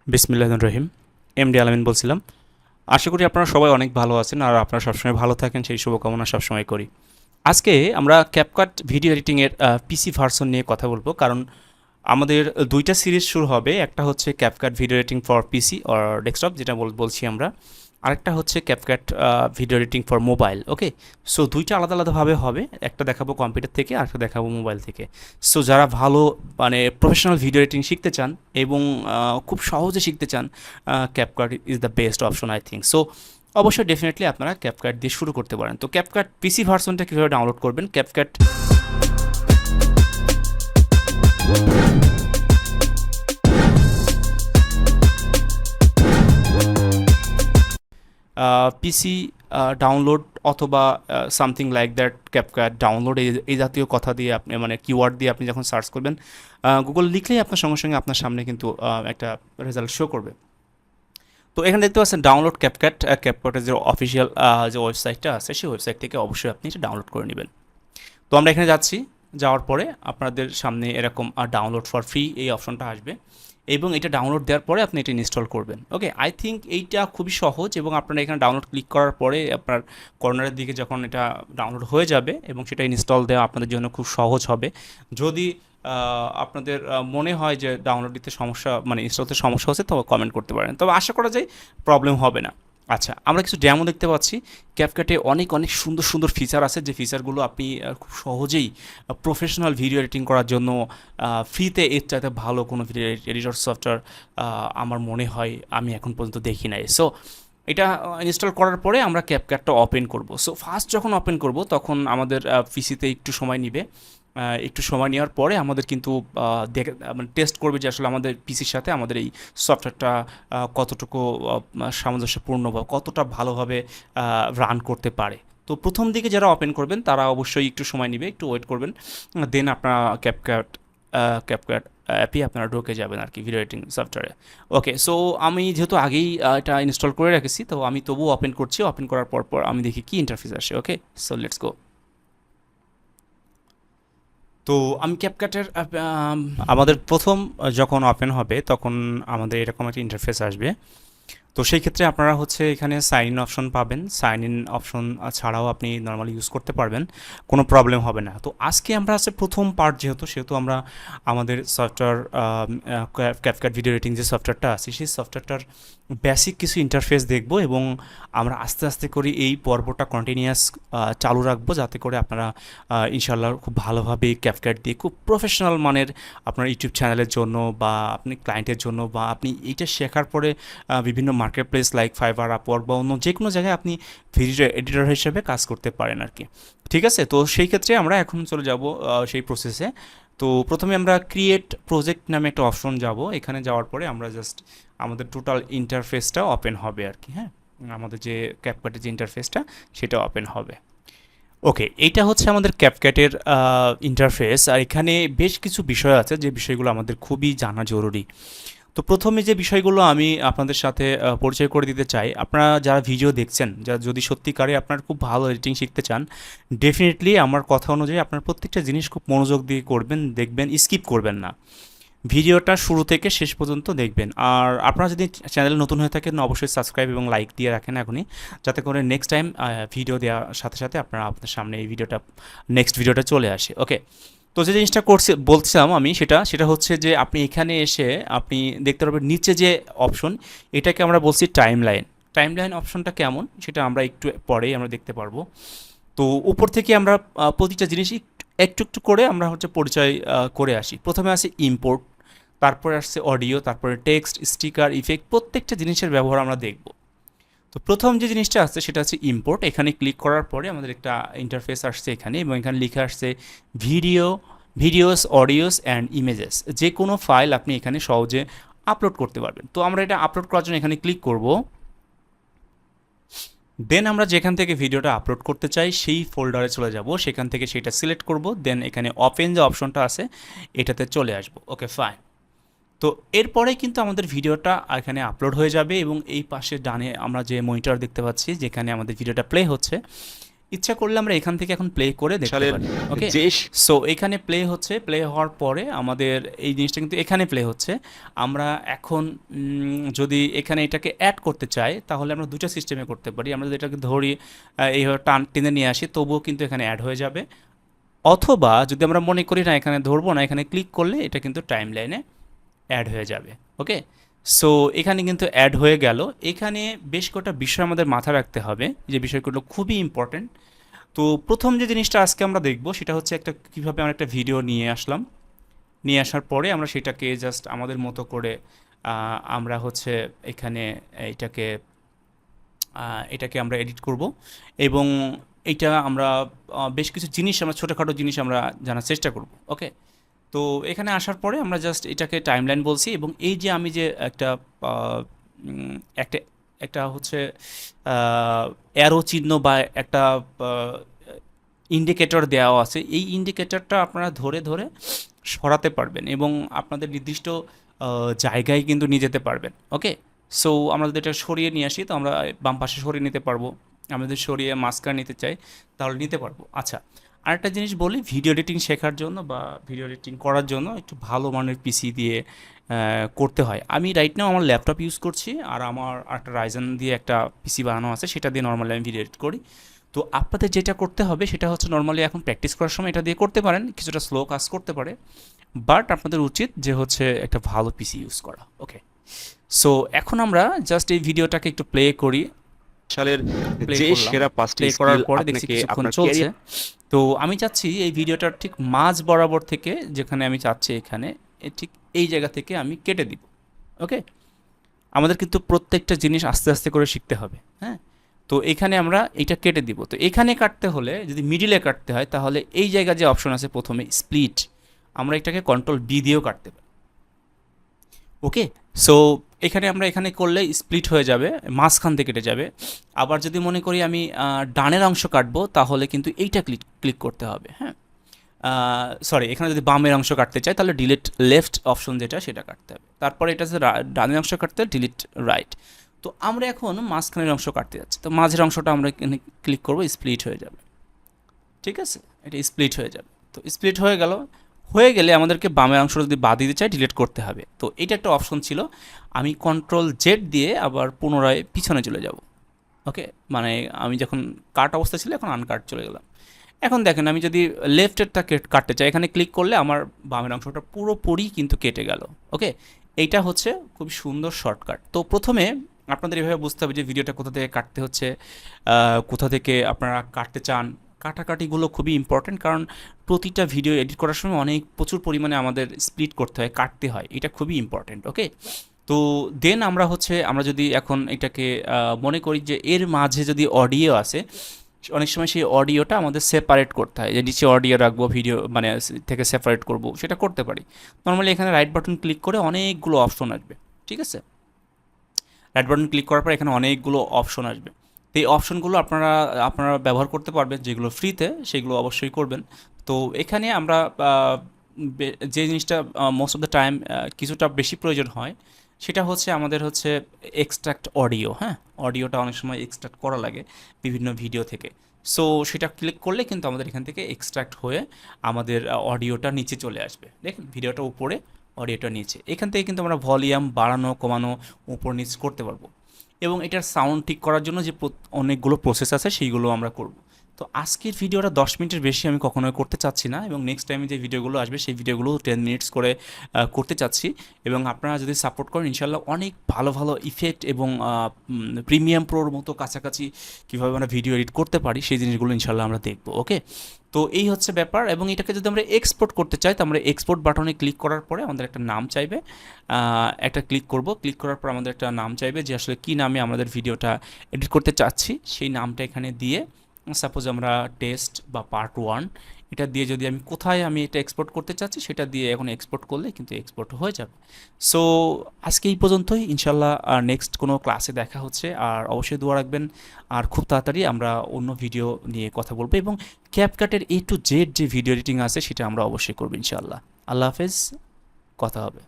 বিসমিল্লাহির রহিম। এমডি আলামিন বলছিলাম। আশা করি আপনারা সবাই অনেক ভালো আছেন আর আপনারা সবসময় ভালো থাকেন সেই শুভকামনা সবসময় করি। আজকে আমরা ক্যাপকাট ভিডিও এডিটিংয়ের পিসি ভার্সন নিয়ে কথা বলবো, কারণ আমাদের দুইটা সিরিজ শুরু হবে। একটা হচ্ছে CapCut video editing for PC or desktop, যেটা বলছি আমরা। আরেকটা হচ্ছে CapCut video editing for mobile. Okay, so দুইটা আলাদা আলাদাভাবে হবে। একটা দেখাবো কম্পিউটার থেকে, আরেকটা দেখাবো মোবাইল থেকে। সো যারা ভালো প্রফেশনাল ভিডিও এডিটিং শিখতে চান এবং খুব সহজে শিখতে চান, CapCut is the best option I think. So অবশ্যই ডেফিনেটলি আপনারা ক্যাপকাট দিয়ে শুরু করতে পারেন। তো ক্যাপকাট পিসি ভার্সনটা কীভাবে ডাউনলোড করবেন? ক্যাপকাট পিসি ডাউনলোড অথবা something like that, CapCut download, এই জাতীয় কথা দিয়ে আপনি কিওয়ার্ড দিয়ে আপনি যখন সার্চ করবেন, গুগল লিখলেই আপনার সঙ্গে সঙ্গে আপনার সামনে কিন্তু একটা রেজাল্ট শো করবে। তো এখানে দেখতে পাচ্ছেন ডাউনলোড ক্যাপকাট। ক্যাপকাটের যে অফিসিয়াল যে ওয়েবসাইটটা আছে সেই ওয়েবসাইট থেকে অবশ্যই আপনি এটা ডাউনলোড করে নেবেন। তো আমরা এখানে যাচ্ছি। যাওয়ার পরে আপনাদের সামনে এরকম ডাউনলোড ফর ফ্রি এই অপশনটা আসবে এবং এটা ডাউনলোড দেওয়ার পরে আপনি এটা ইনস্টল করবেন। ওকে, আই থিঙ্ক এইটা খুবই সহজ এবং আপনারা এখানে ডাউনলোড ক্লিক করার পরে আপনার কর্নারের দিকে যখন এটা ডাউনলোড হয়ে যাবে এবং সেটা ইনস্টল দেওয়া আপনাদের জন্য খুব সহজ হবে। যদি আপনাদের মনে হয় যে ডাউনলোড দিতে সমস্যা, ইনস্টল দিতে সমস্যা হচ্ছে, তো কমেন্ট করতে পারেন, তবে আশা করা যায় প্রবলেম হবে না। আচ্ছা, আমরা কিছু ডেমো দেখতে পাচ্ছি। ক্যাপকাটে অনেক অনেক সুন্দর সুন্দর ফিচার আছে, যে ফিচারগুলো আপনি খুব সহজেই প্রফেশনাল ভিডিও এডিটিং করার জন্য ফ্রিতে এর চাইতে ভালো কোনো ভিডিও এডিটর সফটওয়্যার আমার মনে হয় আমি এখন পর্যন্ত দেখি নাই। সো এটা ইনস্টল করার পরে আমরা ক্যাপকাটটা ওপেন করব। সো ফার্স্ট যখন ওপেন করব তখন আমাদের পিসিতে একটু সময় নেবে। একটু সময় নেওয়ার পরে আমাদের কিন্তু টেস্ট করবে যে আসলে আমাদের পিসির সাথে আমাদের এই সফটওয়্যারটা কতটুকু সামঞ্জস্যপূর্ণ বা কতটা ভালোভাবে রান করতে পারে। তো প্রথম দিকে যারা ওপেন করবেন তারা অবশ্যই একটু সময় নেবে, একটু ওয়েট করবেন, দেন আপনারা ক্যাপকাট অ্যাপে আপনারা ঢুকে যাবেন আর কি, ভিডিও এডিটিং সফটওয়্যারে। ওকে, সো আমি যেহেতু আগেই এটা ইনস্টল করে রেখেছি, তো আমি তবুও ওপেন করছি। ওপেন করার পর আমি দেখি কি ইন্টারফেস আসে। ওকে, সো লেটস গো। তো আমি ক্যাপকাটের আমাদের প্রথম যখন ওপেন হবে তখন আমাদের এরকম একটা ইন্টারফেস আসবে। তো সেই ক্ষেত্রে আপনারা হচ্ছে এখানে সাইন ইন অপশন পাবেন। সাইন ইন অপশন ছাড়াও আপনি নর্মালি ইউজ করতে পারবেন, কোনো প্রবলেম হবে না। তো আজকে আমরা আছে প্রথম পার্ট, যেহেতু আমরা আমাদের সফটওয়্যার ক্যাপকাট ভিডিও এডিটিং যে সফটওয়্যারটা আছে সেই সফটওয়্যারটার বেসিক কিছু ইন্টারফেস দেখব এবং আমরা আস্তে আস্তে করে এই পর্বটা কন্টিনিউয়াস চালু রাখবো, যাতে করে আপনারা ইনশাল্লাহ খুব ভালোভাবে ক্যাপকাট দিয়ে খুব প্রফেশনাল মানের আপনার ইউটিউব চ্যানেলের জন্য বা আপনি ক্লায়েন্টের জন্য বা আপনি এইটা শেখার পরে বিভিন্ন market place like fibre, Upwork বা অন্য যে কোনো জায়গায় আপনি ভিডিও এডিটর হিসেবে কাজ করতে পারেন আর কি। ঠিক আছে, তো সেই ক্ষেত্রে আমরা এখন চলে যাব সেই প্রসেসে। তো প্রথমে আমরা ক্রিয়েট প্রজেক্ট নামে একটা অপশন যাব। এখানে যাওয়ার পরে আমরা জাস্ট আমাদের টোটাল ইন্টারফেসটা ওপেন হবে আর কি। হ্যাঁ, আমাদের যে ক্যাপকাটের যে ইন্টারফেসটা সেটা ওপেন হবে। ওকে, এইটা হচ্ছে আমাদের ক্যাপকাটের ইন্টারফেস। আর এখানে বেশ কিছু বিষয় আছে যে বিষয়গুলো আমাদের খুবই জানা জরুরি। তো প্রথমে যে বিষয়গুলো আমি আপনাদের সাথে পরিচয় করে দিতে চাই, আপনারা যারা ভিডিও দেখছেন, যারা যদি সত্যিকারে আপনার খুব ভালো এডিটিং শিখতে চান, ডেফিনেটলি আমার কথা অনুযায়ী আপনার প্রত্যেকটা জিনিস খুব মনোযোগ দিয়ে করবেন, দেখবেন, স্কিপ করবেন না। ভিডিওটা শুরু থেকে শেষ পর্যন্ত দেখবেন। আর আপনারা যদি চ্যানেলে নতুন হয়ে থাকেন অবশ্যই সাবস্ক্রাইব এবং লাইক দিয়ে রাখেন এখনই, যাতে করে নেক্সট টাইম ভিডিও দেওয়ার সাথে সাথে আপনার সামনে এই নেক্সট ভিডিওটা চলে আসে। ওকে, তো যে জিনিসটা বলছিলাম আমি, সেটা হচ্ছে যে আপনি এখানে এসে আপনি দেখতে পারবেন নিচে যে অপশন, এটাকে আমরা বলছি টাইমলাইন অপশনটা কেমন সেটা আমরা একটু পরেই আমরা দেখতে পারবো। তো উপর থেকে আমরা প্রতিটা জিনিস একটু একটু করে আমরা হচ্ছে পরিচয় করে আসি। প্রথমে আসে ইম্পোর্ট, তারপরে আসছে অডিও, তারপরে টেক্সট, স্টিকার, ইফেক্ট, প্রত্যেকটা জিনিসের ব্যবহার আমরা দেখব। তো প্রথম যে জিনিসটা আসছে সেটা হচ্ছে ইম্পোর্ট। এখানে ক্লিক করার পরে আমাদের একটা ইন্টারফেস আসছে এখানে, এবং এখানে লিখে আসছে ভিডিওস, অডিওস অ্যান্ড ইমেজেস। যে কোনো ফাইল আপনি এখানে সহজে আপলোড করতে পারবেন। তো আমরা এটা আপলোড করার জন্য এখানে ক্লিক করব। দেন আমরা যেখান থেকে ভিডিওটা আপলোড করতে চাই সেই ফোল্ডারে চলে যাব, সেখান থেকে সেটা সিলেক্ট করব, দেন এখানে ওপেন যে অপশনটা আছে এটাতে চলে আসব। ওকে, ফাইন। তো এরপরে কিন্তু আমাদের ভিডিওটা এখানে আপলোড হয়ে যাবে এবং এই পাশে ডানে আমরা যে মনিটর দেখতে পাচ্ছি যেখানে আমাদের ভিডিওটা প্লে হচ্ছে, ইচ্ছা করলে আমরা এখান থেকে এখন প্লে করে দেখতে সালের পারি। ওকে, যে সো এখানে প্লে হচ্ছে, প্লে হওয়ার পরে আমাদের এই জিনিসটা কিন্তু এখানে প্লে হচ্ছে। আমরা এখন যদি এখানে এটাকে অ্যাড করতে চাই তাহলে আমরা দুটো সিস্টেমে করতে পারি। আমরা যদি এটাকে ধরি এইভাবে টেনে নিয়ে আসি তবুও কিন্তু এখানে অ্যাড হয়ে যাবে, অথবা যদি আমরা মনে করি না এখানে ধরবো না, এখানে ক্লিক করলে এটা কিন্তু টাইম লাইনে অ্যাড হয়ে যাবে। ওকে, সো এখানে কিন্তু অ্যাড হয়ে গেল। এখানে বেশ কটা বিষয় আমাদের মাথা রাখতে হবে, যে বিষয়গুলো খুবই ইম্পর্টেন্ট। তো প্রথম যে জিনিসটা আজকে আমরা দেখব সেটা হচ্ছে একটা কীভাবে আমরা একটা ভিডিও নিয়ে আসলাম, নিয়ে আসার পরে আমরা সেটাকে জাস্ট আমাদের মতো করে আমরা হচ্ছে এখানে এটাকে এটাকে আমরা এডিট করব, এবং এইটা আমরা বেশ কিছু জিনিস, আমরা ছোটোখাটো জিনিস আমরা জানার চেষ্টা করব। ওকে, তো এখানে আসার পরে আমরা জাস্ট এটাকে টাইমলাইন বলছি, এবং এই যে আমি যে একটা একটা একটা হচ্ছে অ্যারো চিহ্ন বা একটা ইন্ডিকেটর দেওয়া আছে, এই ইন্ডিকেটরটা আপনারা ধরে ধরে সরাতে পারবেন এবং আপনাদের নির্দিষ্ট জায়গায় কিন্তু নিয়ে যেতে পারবেন। ওকে, সো আমরা যদি এটা সরিয়ে নিয়ে আসি তো আমরা বাম পাশে সরিয়ে নিতে পারবো, আমরা যদি সরিয়ে মাঝখানে নিতে চাই তাহলে নিতে পারবো। আচ্ছা, আরেকটা জিনিস বলি, ভিডিও এডিটিং শেখার জন্য বা ভিডিও এডিটিং করার জন্য একটু ভালো মানের পিসি দিয়ে করতে হয়। আমি রাইট নাও আমার ল্যাপটপ ইউজ করছি, আর আমার একটা রাইজেন দিয়ে একটা পিসি বানানো আছে, সেটা দিয়ে নর্মালি আমি ভিডিও এডিট করি। তো আপনাদের যেটা করতে হবে সেটা হচ্ছে নর্মালি এখন প্র্যাকটিস করার সময় এটা দিয়ে করতে পারেন, কিছুটা স্লো কাজ করতে পারে, বাট আপনাদের উচিত যে হচ্ছে একটা ভালো পিসি ইউজ করা। ওকে, সো এখন আমরা জাস্ট এই ভিডিওটাকে একটু প্লে করি। সালের প্লে যে করলাম, সেরা 5টি প্লে করার স্কিল পরে দেখছি আপনাকে কিছুক্ষণ আপনার চলছে। ক্যারিয়ার তো আমি চাচ্ছি এই ভিডিওটার ঠিক মাঝ বরাবর থেকে, যেখানে আমি চাচ্ছি এখানে ঠিক এই জায়গা থেকে আমি কেটে দিব। ওকে, আমাদের কিন্তু প্রত্যেকটা জিনিস আস্তে আস্তে করে শিখতে হবে। হ্যাঁ, তো এখানে আমরা এইটা কেটে দিব। তো এখানে কাটতে হলে যদি মিডিলে কাটতে হয় তাহলে এই জায়গা যে অপশন আছে প্রথমে স্প্লিট, আমরা এটাকে কন্ট্রোল বি দিয়েও কাটতে পারি। ওকে, সো এখানে আমরা এখানে করলে স্প্লিট হয়ে যাবে, মাঝখান থেকে কেটে যাবে। আবার যদি মনে করি আমি ডানের অংশ কাটবো তাহলে কিন্তু এইটা ক্লিক করতে হবে। হ্যাঁ, সরি, এখানে যদি বামের অংশ কাটতে চাই তাহলে ডিলিট লেফট অপশন যেটা সেটা কাটতে হবে। তারপরে এটা যদি ডানের অংশ কাটতে ডিলিট রাইট। তো আমরা এখন মাঝখানের অংশ কাটতে যাচ্ছি, তো মাঝের অংশটা আমরা এখানে ক্লিক করবো, স্প্লিট হয়ে যাবে। ঠিক আছে, এটা স্প্লিট হয়ে যাবে। তো স্প্লিট হয়ে গেল, হয়ে গেলে আমাদেরকে বামের অংশটা যদি বাদ দিতে চাই ডিলিট করতে হবে। তো এটা একটা অপশন ছিল, আমি কন্ট্রোল জেড দিয়ে আবার পুনরায় পিছনে চলে যাব। ওকে, মানে আমি যখন কাট অবস্থা ছিল এখন আনকাট চলে গেলাম। এখন দেখেন আমি যদি লেফটেরটা কাটতে চাই, এখানে ক্লিক করলে আমার বামের অংশটা পুরোপুরি কিন্তু কেটে গেল। ওকে, এইটা হচ্ছে খুব সুন্দর শর্টকাট। তো প্রথমে আপনাদের এভাবে বুঝতে হবে যে ভিডিওটা কোথা থেকে কাটতে হচ্ছে, কোথা থেকে আপনারা কাটতে চান। কাটাকাটিগুলো খুবই ইম্পর্ট্যান্ট, কারণ প্রতিটা ভিডিও এডিট করার সময় প্রচুর পরিমাণে আমাদের স্প্লিট করতে হয়, কাটতে হয়, এটা খুবই ইম্পর্ট্যান্ট। ওকে, তো দেন আমরা যদি এখন এটাকে মনে করি যে এর মাঝে যদি অডিও আছে, অনেক সময় সেই অডিওটা আমাদের সেপারেট করতে হয়, যে নিচে অডিও রাখবো, ভিডিও মানে থেকে সেপারেট করব, সেটা করতে পারি। নর্মালি এখানে রাইট বাটন ক্লিক করে অনেকগুলো অপশন আসবে। ঠিক আছে, রাইট বাটন ক্লিক করার পর এখানে অনেকগুলো অপশন আসবে। তো এই অপশনগুলো আপনারা ব্যবহার করতে পারবেন, যেগুলো ফ্রিতে সেগুলো অবশ্যই করবেন। তো এখানে আমরা যে জিনিসটা মোস্ট অফ দ্য টাইম কিছুটা বেশি প্রয়োজন হয় সেটা হচ্ছে আমাদের হচ্ছে এক্সট্রাক্ট অডিও। হ্যাঁ, অডিওটা অনেক সময় এক্সট্রাক্ট করা লাগে বিভিন্ন ভিডিও থেকে। সো সেটা ক্লিক করলে কিন্তু আমাদের এখান থেকে এক্সট্রাক্ট হয়ে আমাদের অডিওটা নিচে চলে আসবে। দেখুন, ভিডিওটা উপরে, অডিওটা নিচে। এখান থেকে কিন্তু আমরা ভলিউম বাড়ানো কমানো উপর নিচ করতে পারবো, এবং এটার সাউন্ড ঠিক করার জন্য যে অনেকগুলো প্রসেস আছে সেইগুলো আমরা করব। তো আজকের ভিডিওটা 10 মিনিটের বেশি আমি কখনোই করতে চাচ্ছি না, এবং নেক্সট টাইমে যে ভিডিওগুলো আসবে সেই ভিডিওগুলো 10 মিনিটস করে করতে চাচ্ছি। এবং আপনারা যদি সাপোর্ট করেন ইনশাল্লাহ অনেক ভালো ভালো ইফেক্ট এবং প্রিমিয়াম প্রোর মতো কাছাকাছি কীভাবে আমরা ভিডিও এডিট করতে পারি সেই জিনিসগুলো ইনশাল্লাহ আমরা দেখব। ওকে, তো এই হচ্ছে ব্যাপার। এবং এটাকে যদি আমরা এক্সপোর্ট করতে চাই তো আমরা এক্সপোর্ট বাটনে ক্লিক করার পরে আমাদের একটা নাম চাইবে, একটা ক্লিক করব, ক্লিক করার পর আমাদের একটা নাম চাইবে যে আসলে কী নামে আমাদের ভিডিওটা এডিট করতে চাচ্ছি, সেই নামটা এখানে দিয়ে, সাপোজ আমরা টেস্ট বা পার্ট 1 এটা দিয়ে যদি আমি কোথায় আমি এটা এক্সপোর্ট করতে চাচ্ছি সেটা দিয়ে এখন এক্সপোর্ট করলে কিন্তু এক্সপোর্ট হয়ে যাবে। সো আজকে এই পর্যন্তই, ইনশাল্লাহ নেক্সট কোনো ক্লাসে দেখা হচ্ছে। আর অবশ্যই দোয়া রাখবেন, আর খুব তাড়াতাড়ি আমরা অন্য ভিডিও নিয়ে কথা বলবো, এবং ক্যাপকাটের A to Z যে ভিডিও এডিটিং আছে সেটা আমরা অবশ্যই করবো ইনশাল্লাহ। আল্লাহ হাফেজ, কথা হবে।